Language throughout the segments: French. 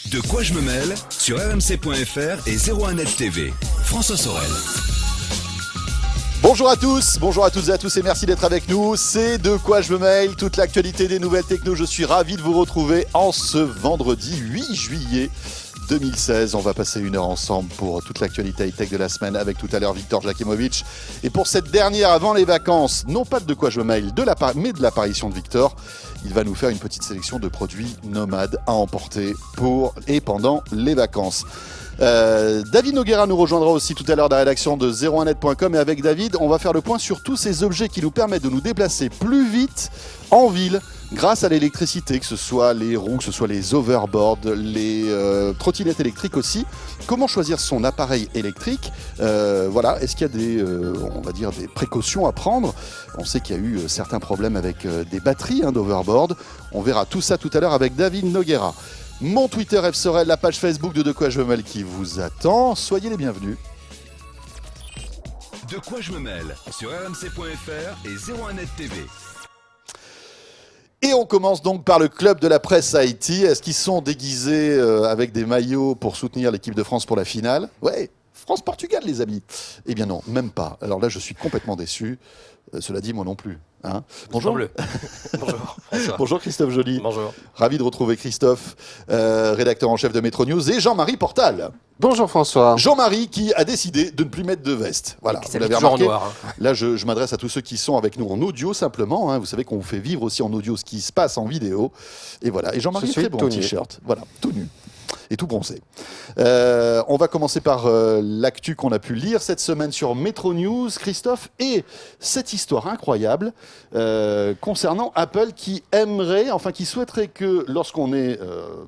De quoi je me mêle sur rmc.fr et 01net TV. François Sorel. Bonjour à tous, bonjour à toutes et à tous et merci d'être avec nous. C'est De quoi je me mêle, toute l'actualité des nouvelles techno. Je suis ravi de vous retrouver en ce vendredi 8 juillet 2016. On va passer une heure ensemble pour toute l'actualité high-tech de la semaine avec tout à l'heure Victor Jakimovic. Et pour cette dernière avant les vacances, non pas de quoi je me mêle, mais de l'apparition de Victor, il va nous faire une petite sélection de produits nomades à emporter pour et pendant les vacances. David Noguera nous rejoindra aussi tout à l'heure de la rédaction de 01net.com et avec David, on va faire le point sur tous ces objets qui nous permettent de nous déplacer plus vite en ville grâce à l'électricité, que ce soit les roues, que ce soit les overboards, les trottinettes électriques aussi. Comment choisir son appareil électrique ? Voilà, est-ce qu'il y a des précautions à prendre ? On sait qu'il y a eu certains problèmes avec des batteries d'overboard. On verra tout ça tout à l'heure avec David Noguera. Mon Twitter F Sorel, la page Facebook de quoi je me mêle qui vous attend. Soyez les bienvenus. De quoi je me mêle sur rmc.fr et 01net TV. Et on commence donc par le club de la presse Haïti. Est-ce qu'ils sont déguisés avec des maillots pour soutenir l'équipe de France pour la finale ? Ouais, France-Portugal les amis. Eh bien non, même pas. Alors là je suis complètement déçu. Cela dit, moi non plus. Hein. Bonjour. Bonjour François. Bonjour Christophe Joly. Bonjour. Ravi de retrouver Christophe, rédacteur en chef de Métro News, et Jean-Marie Portal. Bonjour François. Jean-Marie qui a décidé de ne plus mettre de veste. Voilà, vous l'avez remarqué. Noir, hein. Là, je m'adresse à tous ceux qui sont avec nous en audio simplement. Vous savez qu'on vous fait vivre aussi en audio ce qui se passe en vidéo. Et voilà. Et Jean-Marie est très bon en t-shirt. Voilà, tout nu. Et tout bronzé. On va commencer par l'actu qu'on a pu lire cette semaine sur Métro News, Christophe, et cette histoire incroyable concernant Apple qui souhaiterait que lorsqu'on est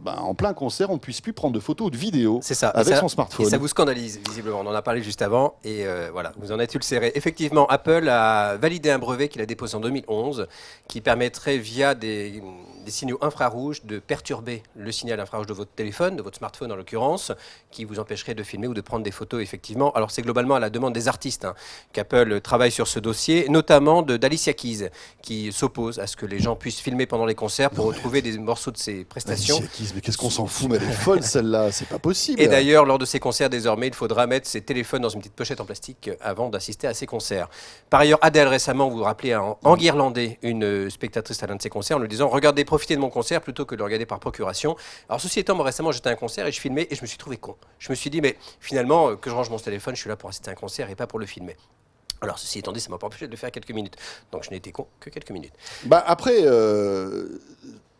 en plein concert, on ne puisse plus prendre de photos ou de vidéos avec son smartphone. Et ça vous scandalise, visiblement. On en a parlé juste avant, et voilà, vous en êtes ulcéré. Effectivement, Apple a validé un brevet qu'il a déposé en 2011, qui permettrait, via des signaux infrarouges, de perturber le signal infrarouge de votre téléphone, de votre smartphone en l'occurrence, qui vous empêcherait de filmer ou de prendre des photos effectivement. Alors c'est globalement à la demande des artistes qu'Apple travaille sur ce dossier, notamment d'Alicia Keys, qui s'oppose à ce que les gens puissent filmer pendant les concerts pour retrouver des morceaux de ses prestations. Alicia Keys, mais qu'est-ce qu'on s'en fout, mais elle est folle celle-là, c'est pas possible. Et d'ailleurs, lors de ces concerts désormais, il faudra mettre ses téléphones dans une petite pochette en plastique avant d'assister à ces concerts. Par ailleurs, Adèle récemment, vous vous rappelez, a enguirlandé une spectatrice à l'un de ses concerts en lui disant « Regardez, profitez de mon concert plutôt que de le regarder par procuration ». Alors ceci étant, moi récemment j'étais à un concert et je filmais et je me suis trouvé con. Je me suis dit mais finalement que je range mon téléphone, je suis là pour assister à un concert et pas pour le filmer. Alors ceci étant dit, ça m'a pas empêché de le faire quelques minutes. Donc je n'ai été con que quelques minutes. Après,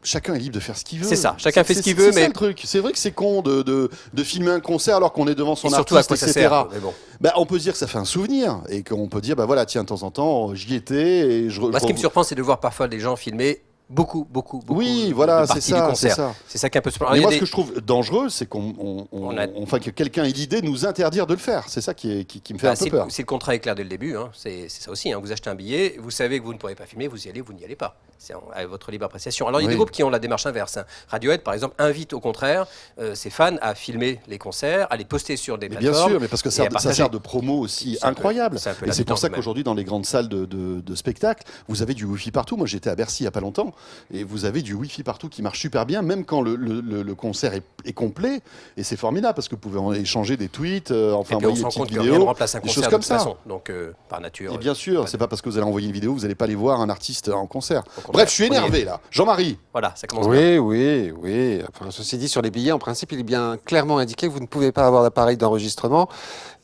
chacun est libre de faire ce qu'il veut. C'est ça, chacun fait ce qu'il veut. C'est ça le truc. C'est vrai que c'est con de filmer un concert alors qu'on est devant son artiste, à quoi ça etc. sert, mais bon. On peut se dire que ça fait un souvenir et qu'on peut dire tiens, de temps en temps, j'y étais. Et ce qui me surprend, c'est de voir parfois des gens filmer beaucoup oui, voilà, de parties du concert. C'est ça qui est un peu surprenant. Mais moi, ce que je trouve dangereux, c'est que quelqu'un ait l'idée de nous interdire de le faire. C'est ça qui me fait un peu peur. Si le contrat est clair dès le début, c'est ça aussi. Vous achetez un billet, vous savez que vous ne pourrez pas filmer, vous y allez, vous n'y allez pas. C'est à votre libre appréciation. Alors, il y a des groupes qui ont la démarche inverse. Radiohead, par exemple, invite au contraire ses fans à filmer les concerts, à les poster sur des plateformes. Bien sûr, mais parce que ça sert de promo aussi incroyable. Et c'est pour ça qu'aujourd'hui, dans les grandes salles de spectacle, vous avez du Wi-Fi partout. Moi, j'étais à Bercy il n'y a pas longtemps. Et vous avez du Wi-Fi partout qui marche super bien, même quand le concert est complet. Et c'est formidable parce que vous pouvez échanger des tweets, envoyer des petites vidéos, rien ne remplace un des concert choses comme de toute ça. façon. Donc, par nature. Et bien sûr, c'est pas parce que vous allez envoyer une vidéo, vous n'allez pas aller voir un artiste en concert. Bref, je suis énervé là. Jean-Marie. Voilà, ça commence bien. Oui. Enfin, ceci dit, sur les billets, en principe, il est bien clairement indiqué que vous ne pouvez pas avoir d'appareil d'enregistrement.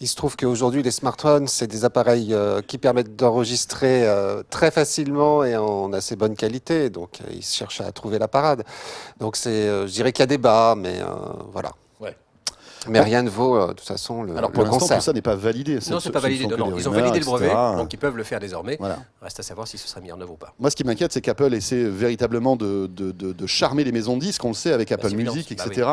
Il se trouve qu'aujourd'hui, les smartphones, c'est des appareils qui permettent d'enregistrer très facilement et en assez bonne qualité. Donc, ils cherchent à trouver la parade. Donc, je dirais qu'il y a débat, mais voilà. Ouais. Mais rien ne vaut, de toute façon, le Alors, pour l'instant, concert. tout ça n'est pas validé. Non, c'est pas validé. Non, ils ont validé le brevet, donc ils peuvent le faire désormais. Voilà. Reste à savoir si ce sera mis en œuvre ou pas. Moi, ce qui m'inquiète, c'est qu'Apple essaie véritablement de charmer les maisons de disques. On le sait avec Apple Music, etc.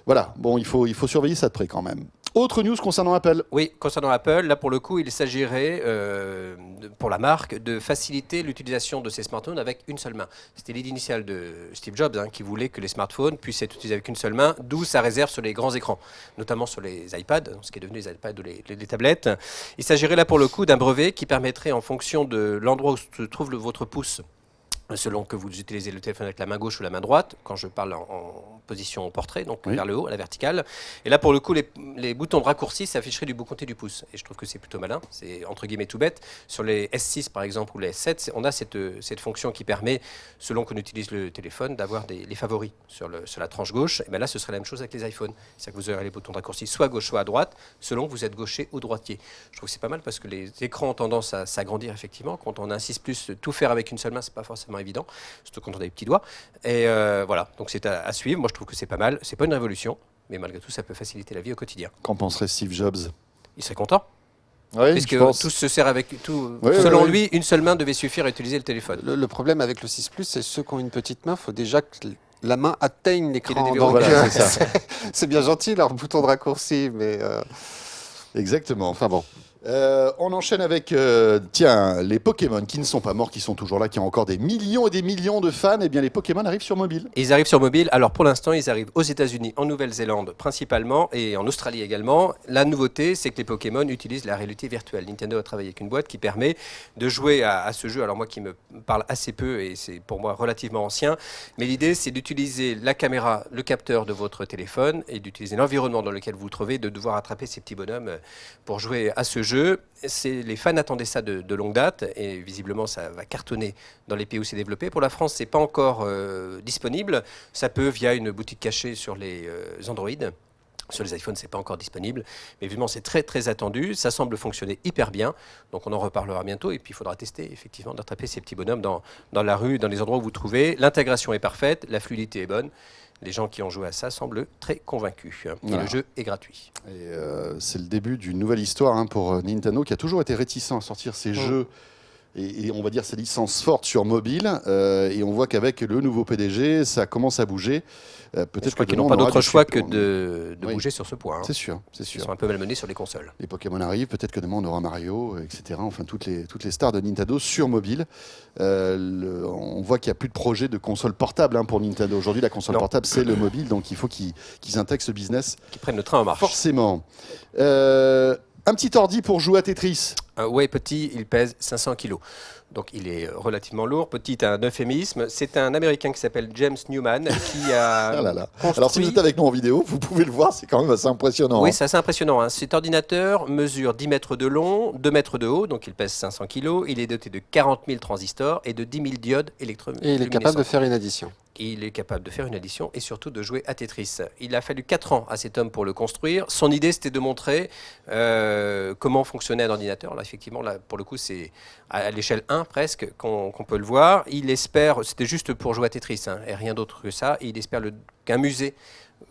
Voilà. Bon, il faut surveiller ça de près quand même. Autre news concernant Apple. Oui, concernant Apple, là pour le coup, il s'agirait pour la marque de faciliter l'utilisation de ces smartphones avec une seule main. C'était l'idée initiale de Steve Jobs qui voulait que les smartphones puissent être utilisés avec une seule main, d'où sa réserve sur les grands écrans, notamment sur les iPads, ce qui est devenu les iPads ou les tablettes. Il s'agirait là pour le coup d'un brevet qui permettrait, en fonction de l'endroit où se trouve votre pouce, selon que vous utilisez le téléphone avec la main gauche ou la main droite, quand je parle en position portrait, donc Oui. vers le haut, à la verticale. Et là, pour le coup, les boutons de raccourci s'afficheraient du bout côté du pouce. Et je trouve que c'est plutôt malin, c'est entre guillemets tout bête. Sur les S6 par exemple ou les S7, on a cette fonction qui permet, selon qu'on utilise le téléphone, d'avoir les favoris sur la tranche gauche. Et bien là, ce serait la même chose avec les iPhones. C'est-à-dire que vous aurez les boutons de raccourci soit à gauche, soit à droite, selon que vous êtes gaucher ou droitier. Je trouve que c'est pas mal parce que les écrans ont tendance à s'agrandir effectivement. Quand on insiste plus, tout faire avec une seule main, c'est pas forcément évident, surtout quand on a des petits doigts. Et voilà, donc c'est à suivre. Moi, je trouve que c'est pas mal. C'est pas une révolution, mais malgré tout, ça peut faciliter la vie au quotidien. Qu'en penserait Steve Jobs? Il serait content, Oui, puisque tout se sert avec tout. Oui, selon oui. lui, une seule main devait suffire à utiliser le téléphone. Le problème avec le 6 Plus, c'est ceux qui ont une petite main, il faut déjà que la main atteigne l'écran. Qu'il ait des Donc, Voilà, c'est ça. c'est bien gentil leur bouton de raccourci, mais Exactement. enfin bon. On enchaîne avec les Pokémon qui ne sont pas morts, qui sont toujours là, qui ont encore des millions et des millions de fans. Eh bien, les Pokémon arrivent sur mobile. Ils arrivent sur mobile. Alors pour l'instant, ils arrivent aux États-Unis, en Nouvelle-Zélande principalement et en Australie également. La nouveauté, c'est que les Pokémon utilisent la réalité virtuelle. Nintendo a travaillé avec une boîte qui permet de jouer à ce jeu. Alors moi qui me parle assez peu et c'est pour moi relativement ancien, mais l'idée c'est d'utiliser la caméra, le capteur de votre téléphone et d'utiliser l'environnement dans lequel vous vous trouvez, de devoir attraper ces petits bonhommes pour jouer à ce jeu. Les fans attendaient ça de longue date et visiblement ça va cartonner dans les pays où c'est développé. Pour la France, c'est pas encore disponible. Ça peut via une boutique cachée sur les Android. Sur les iPhones, c'est pas encore disponible, mais évidemment c'est très très attendu. Ça semble fonctionner hyper bien, donc on en reparlera bientôt. Et puis il faudra tester effectivement d'attraper ces petits bonhommes dans la rue, dans les endroits où vous trouvez. L'intégration est parfaite, la fluidité est bonne. Les gens qui ont joué à ça semblent très convaincus. Et Voilà. le jeu est gratuit. Et c'est le début d'une nouvelle histoire pour Nintendo qui a toujours été réticent à sortir ses jeux et on va dire ses licences fortes sur mobile. Et on voit qu'avec le nouveau PDG, ça commence à bouger. Je Peut-être crois que qu'ils n'ont demain, pas on aura d'autre du choix support. que de Oui. bouger sur ce point. C'est sûr, c'est Ils sûr. sont un peu malmenés sur les consoles. Les Pokémon arrivent, peut-être que demain on aura Mario, etc. Enfin, toutes les stars de Nintendo sur mobile. On voit qu'il n'y a plus de projet de console portable pour Nintendo. Aujourd'hui, la console Non. portable, c'est le mobile, donc il faut qu'ils intègrent ce business Qui prennent le train en marche. forcément. Un petit ordi pour jouer à Tetris. Ouais, petit, il pèse 500 kilos. Donc il est relativement lourd. Petit, un euphémisme. C'est un Américain qui s'appelle James Newman qui a Ah là là. construit... Alors si vous êtes avec nous en vidéo, vous pouvez le voir, c'est quand même assez impressionnant. Oui, c'est assez impressionnant. Cet ordinateur mesure 10 mètres de long, 2 mètres de haut, donc il pèse 500 kilos. Il est doté de 40 000 transistors et de 10 000 diodes électroluminescentes. Et il est capable de faire une addition. Il est capable de faire une addition et surtout de jouer à Tetris. Il a fallu 4 ans à cet homme pour le construire. Son idée, c'était de montrer comment fonctionnait un ordinateur. Là, effectivement, là, pour le coup, c'est à l'échelle 1 presque qu'on peut le voir. Il espère, c'était juste pour jouer à Tetris et rien d'autre que ça. Et il espère qu'un musée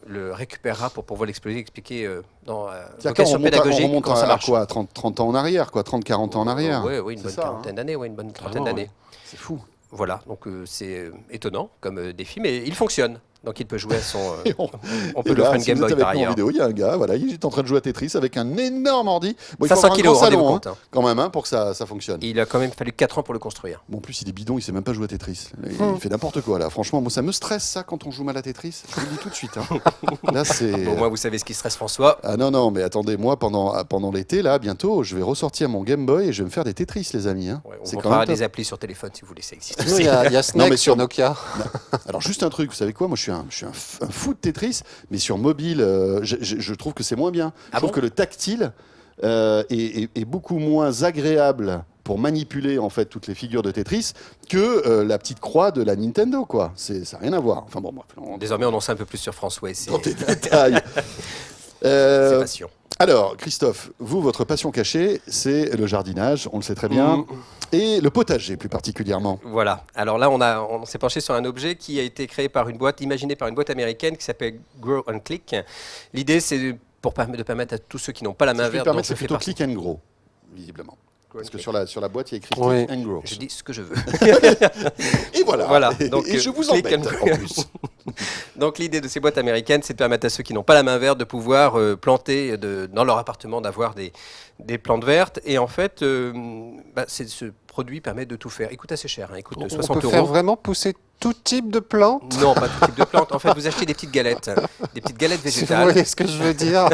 le récupérera pour pouvoir l'exploser, expliquer dans vocation pédagogique on remonte comment ça à marche. quoi 30 ans en arrière, 30-40 ans en arrière. Oui, une C'est bonne ça, quarantaine d'années, une bonne trentaine Vraiment, d'années. C'est fou. Voilà, donc c'est étonnant comme défi, mais il fonctionne. Donc il peut jouer à son... on peut Et lui là, offrir une si Game vous êtes Boy avec par nous en ailleurs. vidéo, il y a un gars, voilà, il est en train de jouer à Tetris avec un énorme ordi. Bon, il faut 500 avoir un kilos, grand rendez-vous salon, compte. quand même, pour que ça fonctionne. Il a quand même fallu 4 ans pour le construire. Bon, en plus, il est bidon, il sait même pas jouer à Tetris. Il fait n'importe quoi, là. Franchement, moi, ça me stresse, ça, quand on joue mal à Tetris. Je vous le dis tout de suite. Là, c'est... Bon, au moins vous savez ce qui stresse François. Ah non, mais attendez, moi, pendant l'été, là, bientôt, je vais ressortir mon Game Boy et je vais me faire des Tetris, les amis. Ouais, on C'est vous quand même fera top. des applis sur téléphone si vous voulez, ça existe Sinon, aussi. il y a Snake mais sur sur- Nokia. Alors, juste un truc, vous savez quoi? Moi, je suis un fou de Tetris, mais sur mobile, je trouve que c'est moins bien. Je Ah trouve bon que le tactile est beaucoup moins agréable pour manipuler en fait toutes les figures de Tetris que la petite croix de la Nintendo, quoi. Ça n'a rien à voir. Enfin bon, bref, on Désormais, on en sait un peu plus sur François et ses dans tes détails. passions. Alors, Christophe, vous, votre passion cachée, c'est le jardinage, on le sait très bien, et le potager plus particulièrement. Voilà. Alors là, on s'est penché sur un objet qui a été créé par une boîte, imaginé par une boîte américaine qui s'appelle Grow and Click. L'idée, c'est de permettre à tous ceux qui n'ont pas la Si main je puis me verte, dont permettre, je c'est fais plutôt partie. click and grow, visiblement. Parce que sur la boîte, il y a écrit Oui. click and grow. Je dis ce que je veux. Et voilà. Voilà, Et, donc, et je vous click embête and- en plus. Donc l'idée de ces boîtes américaines, c'est de permettre à ceux qui n'ont pas la main verte de pouvoir planter dans leur appartement, d'avoir des plantes vertes. Et en fait, c'est ce produit permet de tout faire. Il coûte assez cher, hein. Il coûte On 60 peut faire euros. vraiment pousser tout type de plantes. Non, pas tout type de plante. En fait, vous achetez des petites galettes Si vous végétales. voyez ce que je veux dire,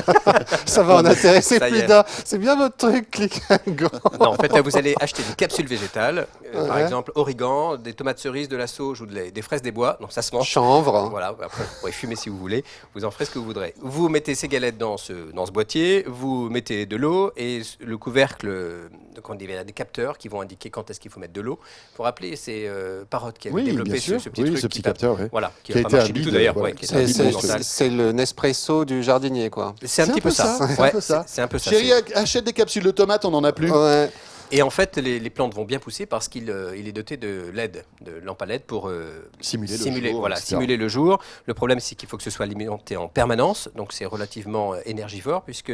ça va en intéresser Ça y plus est. d'un. C'est bien votre truc, Click and Go. Non, en fait, là, vous allez acheter des capsules végétales, par Ouais. exemple origan, des tomates cerises, de la sauge ou des fraises des bois. Donc ça se mange. Chanvre. Voilà, après vous pourrez fumer si vous voulez, vous en ferez ce que vous voudrez. Vous mettez ces galettes dans ce boîtier, vous mettez de l'eau et le couvercle, il y a des capteurs qui vont indiquer quand est-ce qu'il faut mettre de l'eau. Il faut rappeler, c'est Parrot qui avait Oui, développé bien sûr. ce petit Oui, truc. ce petit capteur, oui. Voilà, Qui a n'a pas été marché un du tout bide, d'ailleurs. voilà. Ouais, qui est un C'est bide monumental. c'est le Nespresso du jardinier, quoi. C'est un petit peu ça. C'est un Ouais, peu ça. c'est un peu ça. Chérie, achète des capsules de tomates, on n'en a plus. Ouais. Et en fait, les plantes vont bien pousser parce qu'il il est doté de LED, de lampe à LED pour Simuler le jour, voilà, etc. simuler le jour. Le problème, c'est qu'il faut que ce soit alimenté en permanence, donc c'est relativement énergivore, puisque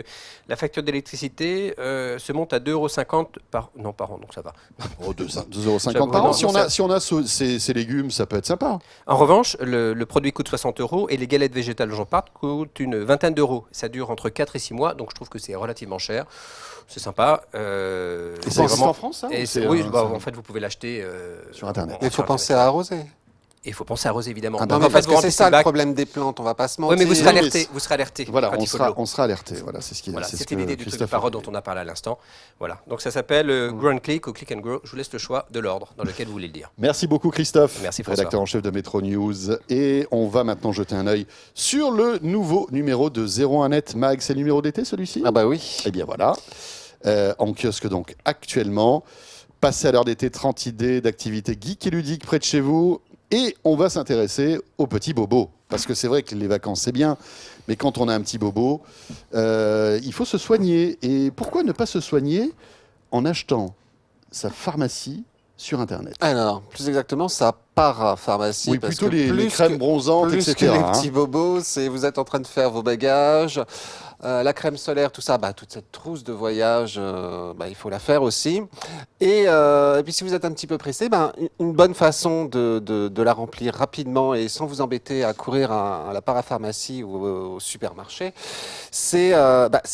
la facture d'électricité se monte à 2,50 € par an, donc ça va. Oh, 2,50 J'avoue, € par an. non, Si on ça- a, si on a ces légumes, ça peut être sympa. En revanche, le produit coûte 60 € et les galettes végétales dont j'en parle coûtent une vingtaine d'euros. Ça dure entre 4 et 6 mois, donc je trouve que c'est relativement cher. C'est sympa. Et ça existe en France, ça, Et ou c'est- oui, en fait, vous pouvez l'acheter sur Internet. Mais il faut penser à arroser. Et il faut penser à arroser, évidemment. Ah, Donc, Non, mais en fait, parce vous que c'est remplissez ça le le bac. problème des plantes, on va pas se Oui, mentir. mais vous serez mais alerté. Vous serez alerté. Voilà, quand on il faut de l'eau. sera alerté. Voilà, c'est ce qui Voilà, c'est ce c'était que l'idée du truc de Christophe Parrot a dont dit. on a parlé à l'instant. Voilà. Donc ça s'appelle Grow & Click ou Click and Grow. Je vous laisse le choix de l'ordre dans lequel vous voulez le dire. Merci beaucoup Christophe, Merci, François. rédacteur en chef de Métro News. Et on va maintenant jeter un œil sur le nouveau numéro de 01net Mag. C'est le numéro d'été celui-ci? Ah bah oui. Eh bien voilà, en kiosque donc actuellement. Passez à l'heure d'été, 30 idées d'activités geek et ludiques près de chez vous. Et on va s'intéresser aux petits bobos. Parce que c'est vrai que les vacances c'est bien, mais quand on a un petit bobo, il faut se soigner. Et pourquoi ne pas se soigner en achetant sa pharmacie sur Internet? Alors, plus exactement, sa parapharmacie. Oui, parce plutôt que les plus crèmes que- bronzantes, plus etc. que les hein. petits bobos, c'est vous êtes en train de faire vos bagages, la crème solaire, tout ça, toute cette trousse de voyage, il faut la faire aussi. Et puis si vous êtes un petit peu pressé, une bonne façon de la remplir rapidement et sans vous embêter à courir à la parapharmacie ou au supermarché, c'est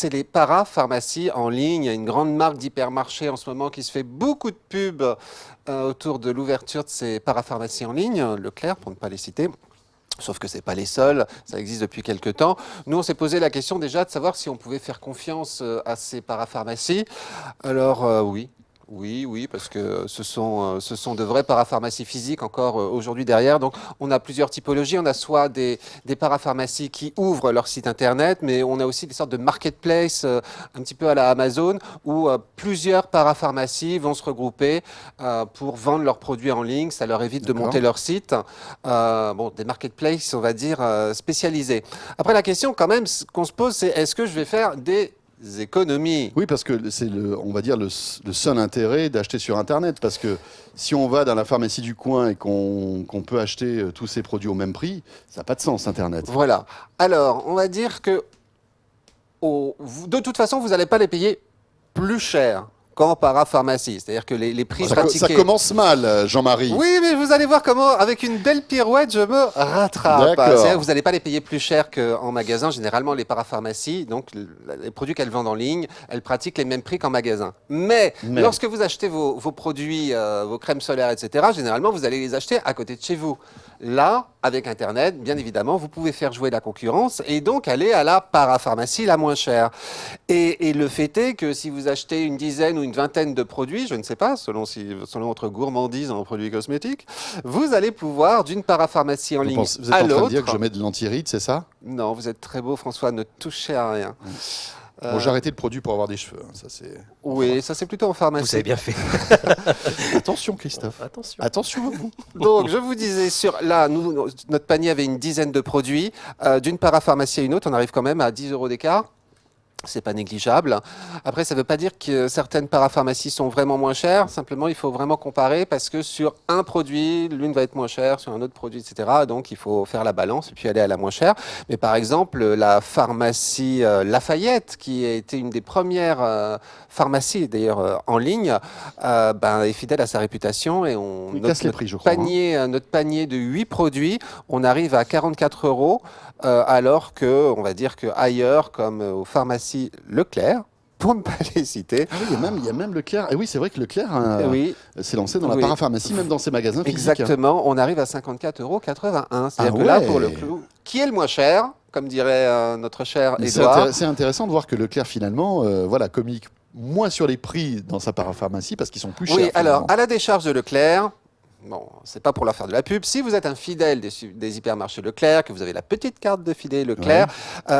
les parapharmacies en ligne. Il y a une grande marque d'hypermarché en ce moment qui se fait beaucoup de pubs autour de l'ouverture de ces parapharmacies en ligne, Leclerc pour ne pas les citer. Sauf que ce n'est pas les seuls, ça existe depuis quelques temps. Nous, on s'est posé la question déjà de savoir si on pouvait faire confiance à ces parapharmacies. Alors oui, parce que ce sont de vraies parapharmacies physiques encore aujourd'hui derrière. Donc, on a plusieurs typologies. On a soit des parapharmacies qui ouvrent leur site internet, mais on a aussi des sortes de marketplace un petit peu à la Amazon où plusieurs parapharmacies vont se regrouper pour vendre leurs produits en ligne. Ça leur évite de D'accord. monter leur site. Des marketplaces, on va dire, spécialisés. Après, la question quand même qu'on se pose, c'est est-ce que je vais faire des économies? Oui, parce que c'est on va dire le seul intérêt d'acheter sur Internet. Parce que si on va dans la pharmacie du coin et qu'on peut acheter tous ces produits au même prix, ça n'a pas de sens Internet. Voilà. Alors, on va dire que de toute façon, vous n'allez pas les payer plus cher qu'en parapharmacie. C'est-à-dire que les prix Ça pratiqués... commence mal, Jean-Marie. Oui, mais vous allez voir comment, avec une belle pirouette, je me rattrape. D'accord. C'est-à-dire que vous n'allez pas les payer plus cher qu'en magasin. Généralement, les parapharmacies, donc les produits qu'elles vendent en ligne, elles pratiquent les mêmes prix qu'en magasin. Mais lorsque vous achetez vos produits, vos crèmes solaires, etc., généralement, vous allez les acheter à côté de chez vous. Là, avec Internet, bien évidemment, vous pouvez faire jouer la concurrence et donc aller à la parapharmacie la moins chère. Et le fait est que si vous achetez une dizaine ou une vingtaine de produits, je ne sais pas, selon votre gourmandise en produits cosmétiques, vous allez pouvoir d'une parapharmacie en ligne Vous êtes à en train de l'autre. dire que je mets de l'antiride, c'est ça? Non, vous êtes très beau, François, ne touchez à rien. Bon, j'ai arrêté le produit pour avoir des cheveux. hein, ça, c'est... Oui, ça c'est plutôt en pharmacie. Vous avez bien fait. Attention, Christophe. Attention. Attention à vous. Donc, je vous disais, notre panier avait une dizaine de produits. D'une parapharmacie à une autre, on arrive quand même à 10 € d'écart. C'est pas négligeable. Après, ça ne veut pas dire que certaines parapharmacies sont vraiment moins chères. Simplement, il faut vraiment comparer parce que sur un produit, l'une va être moins chère, sur un autre produit, etc. Donc, il faut faire la balance et puis aller à la moins chère. Mais par exemple, la pharmacie Lafayette, qui a été une des premières pharmacies d'ailleurs en ligne, est fidèle à sa réputation et Il casse les prix, je crois. hein. notre panier de 8 produits, on arrive à 44 €, alors que, on va dire que ailleurs, comme aux pharmacies Leclerc, pour ne pas les citer. Ah oui, il y a même Leclerc. Et oui, c'est vrai que Leclerc Oui, s'est lancé dans la Oui. parapharmacie, même dans ses magasins physiques. exactement. On arrive à 54,81 €. C'est-à-dire Ah que là, ouais. pour le coup, qui est le moins cher, comme dirait notre cher Mais Édouard. c'est intéressant de voir que Leclerc, finalement, voilà, communique moins sur les prix dans sa parapharmacie parce qu'ils sont plus chers. Oui, alors, finalement. à la décharge de Leclerc, bon, c'est pas pour leur faire de la pub, si vous êtes un fidèle des hypermarchés Leclerc, que vous avez la petite carte de fidèle Leclerc,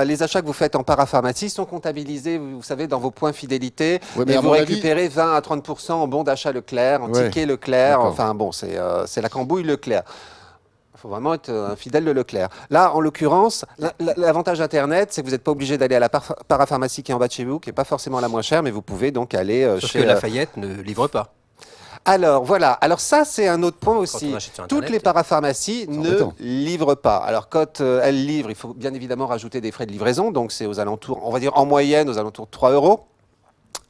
les achats que vous faites en parapharmacie sont comptabilisés, vous savez, dans vos points fidélité, Ouais, mais et à vous mon avis- récupérez 20 à 30% en bons d'achat Leclerc, en Ouais, tickets Leclerc, d'accord. enfin bon, c'est la cambouille Leclerc. Il faut vraiment être un fidèle de Leclerc. Là, en l'occurrence, l'avantage Internet, c'est que vous n'êtes pas obligé d'aller à la parapharmacie qui est en bas de chez vous, qui n'est pas forcément la moins chère, mais vous pouvez donc aller Sauf chez... que Lafayette ne livre pas. Alors voilà, alors ça c'est un autre point aussi. on achète sur Toutes Internet, les parapharmacies ne embêtant. livrent pas. Alors quand elles livrent, il faut bien évidemment rajouter des frais de livraison, donc c'est aux alentours, on va dire en moyenne aux alentours de 3 €.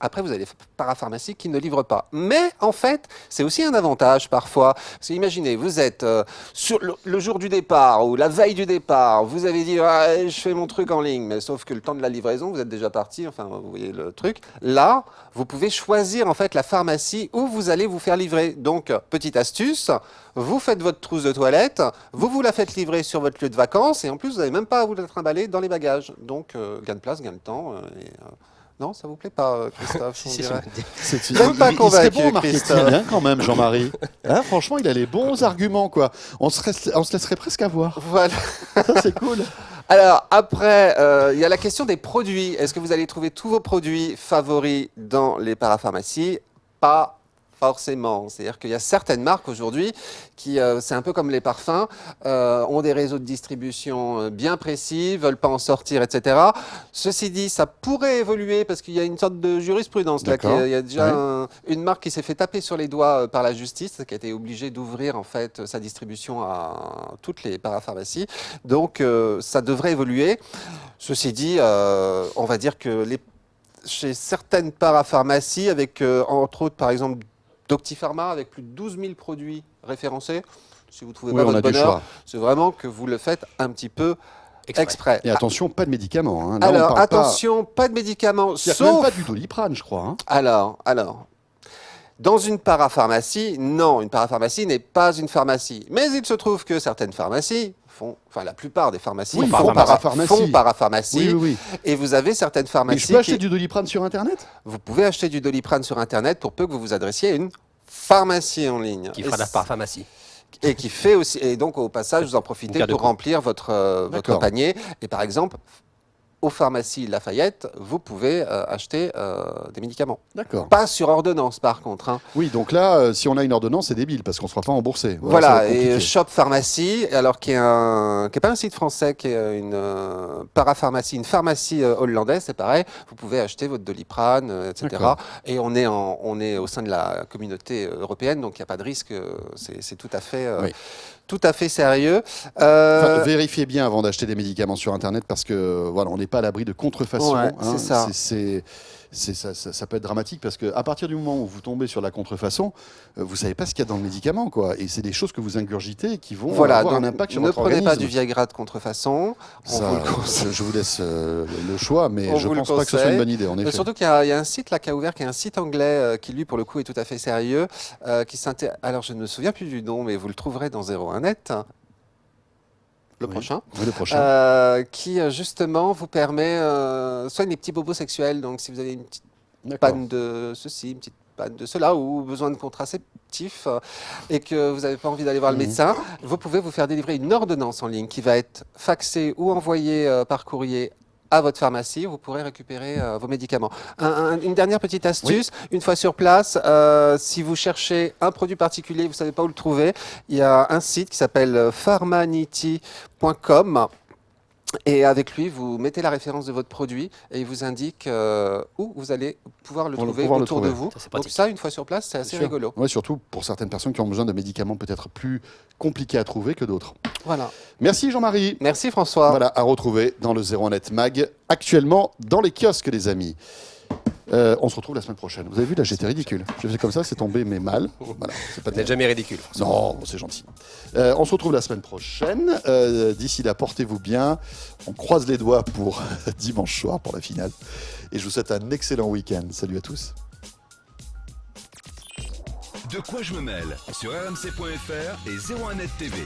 Après, vous avez des parapharmacies qui ne livrent pas. Mais en fait, c'est aussi un avantage parfois. Parce que imaginez, vous êtes sur le jour du départ ou la veille du départ, vous avez dit ah, je fais mon truc en ligne, mais sauf que le temps de la livraison, vous êtes déjà parti, enfin vous voyez le truc. Là, vous pouvez choisir en fait la pharmacie où vous allez vous faire livrer. Donc, petite astuce, vous faites votre trousse de toilette, vous la faites livrer sur votre lieu de vacances et en plus, vous n'avez même pas à vous la trimballer dans les bagages. Donc, gain de place, gain de temps. Non, ça vous plaît pas, Christophe Si, on si, dirait C'est- Même pas il serait convaincu, bon en marketing, Christophe. hein, quand même, Jean-Marie. Hein, franchement, il a les bons arguments, quoi. On se laisserait presque avoir. Voilà. Ça, c'est cool. Alors, après, il y a la question des produits. Est-ce que vous allez trouver tous vos produits favoris dans les parapharmacies? Pas forcément. C'est-à-dire qu'il y a certaines marques aujourd'hui qui, c'est un peu comme les parfums, ont des réseaux de distribution bien précis, veulent pas en sortir, etc. Ceci dit, ça pourrait évoluer parce qu'il y a une sorte de jurisprudence là. D'accord. Il y a déjà Ouais. une marque qui s'est fait taper sur les doigts par la justice, qui a été obligée d'ouvrir en fait sa distribution à toutes les parapharmacies. Donc, ça devrait évoluer. Ceci dit, on va dire que chez certaines parapharmacies, avec entre autres par exemple Doctipharma, avec plus de 12 000 produits référencés, si vous ne trouvez Oui, pas on a votre du bonheur, choix. c'est vraiment que vous le faites un petit peu exprès. Et attention, pas de médicaments. Hein. Là, on Alors, parle attention, pas de médicaments, pas... Il n'y a même sauf... pas du Doliprane, je crois. Hein. Alors, dans une parapharmacie, non, une parapharmacie n'est pas une pharmacie. Mais il se trouve que certaines pharmacies font, enfin la plupart des pharmacies Oui, font, font parapharmacie. font parapharmacie. Oui, oui, oui. Et vous avez certaines Mais pharmacies je peux acheter du Doliprane sur Internet? Vous pouvez acheter du Doliprane sur Internet pour peu que vous vous adressiez à une pharmacie en ligne. Qui fera la parapharmacie. Et qui fait aussi, et donc au passage, vous en profitez carte de pour compte. remplir votre D'accord. panier. Et par exemple, aux pharmacies Lafayette, vous pouvez acheter des médicaments. D'accord. Pas sur ordonnance par contre. Hein. Oui, donc là, si on a une ordonnance, c'est débile parce qu'on ne se fera pas rembourser. ça va Voilà, être et compliqué. Shop Pharmacie, alors qui est pas un site français, qui est une parapharmacie, une pharmacie hollandaise, c'est pareil. Vous pouvez acheter votre Doliprane, etc. D'accord. Et on est au sein de la communauté européenne, donc il n'y a pas de risque. C'est tout à fait, Oui. tout à fait sérieux. Enfin, vérifiez bien avant d'acheter des médicaments sur Internet parce que voilà, on n'est pas à l'abri de contrefaçon. Ouais, c'est ça. Ça peut être dramatique parce qu'à partir du moment où vous tombez sur la contrefaçon, vous savez pas ce qu'il y a dans le médicament, quoi. Et c'est des choses que vous ingurgitez et qui vont Voilà, avoir un donc impact sur ne votre prenez organisme. pas du Viagra de contrefaçon. On Ça, vous le conseille. je vous laisse le choix, mais On je vous le pense pas que ce soit conseille. une bonne idée, en Mais effet. surtout qu'il y a un site là qui a ouvert, qui est un site anglais qui lui pour le coup est tout à fait sérieux, alors je ne me souviens plus du nom, mais vous le trouverez dans 01net, le Oui. prochain, Oui, le prochain. qui justement vous permet soigne les petits bobos sexuels. Donc si vous avez une petite D'accord. panne de ceci, une petite panne de cela, ou besoin de contraceptifs et que vous n'avez pas envie d'aller voir le Mhm. médecin, vous pouvez vous faire délivrer une ordonnance en ligne qui va être faxée ou envoyée par courrier à votre pharmacie. Vous pourrez récupérer vos médicaments. Une dernière petite astuce, une fois sur place, si vous cherchez un produit particulier, vous ne savez pas où le trouver, il y a un site qui s'appelle pharmanity.com. Et avec lui, vous mettez la référence de votre produit et il vous indique où vous allez pouvoir le Pour trouver pouvoir le autour de trouver. vous. Ça, c'est Donc pratique. ça, une fois sur place, c'est assez Sûr. rigolo. Ouais, surtout pour certaines personnes qui ont besoin de médicaments peut-être plus compliqués à trouver que d'autres. Voilà. Merci Jean-Marie. Merci François. Voilà, à retrouver dans le 01net Mag, actuellement dans les kiosques, les amis. On se retrouve la semaine prochaine. Vous avez vu, là, j'étais ridicule. J'ai fait comme ça, c'est tombé, mais mal. Voilà, c'est pas Vous n'êtes jamais ridicule. Non, c'est gentil. On se retrouve la semaine prochaine. D'ici là, portez-vous bien. On croise les doigts pour dimanche soir, pour la finale. Et je vous souhaite un excellent week-end. Salut à tous. De quoi je me mêle sur rmc.fr et 01net TV.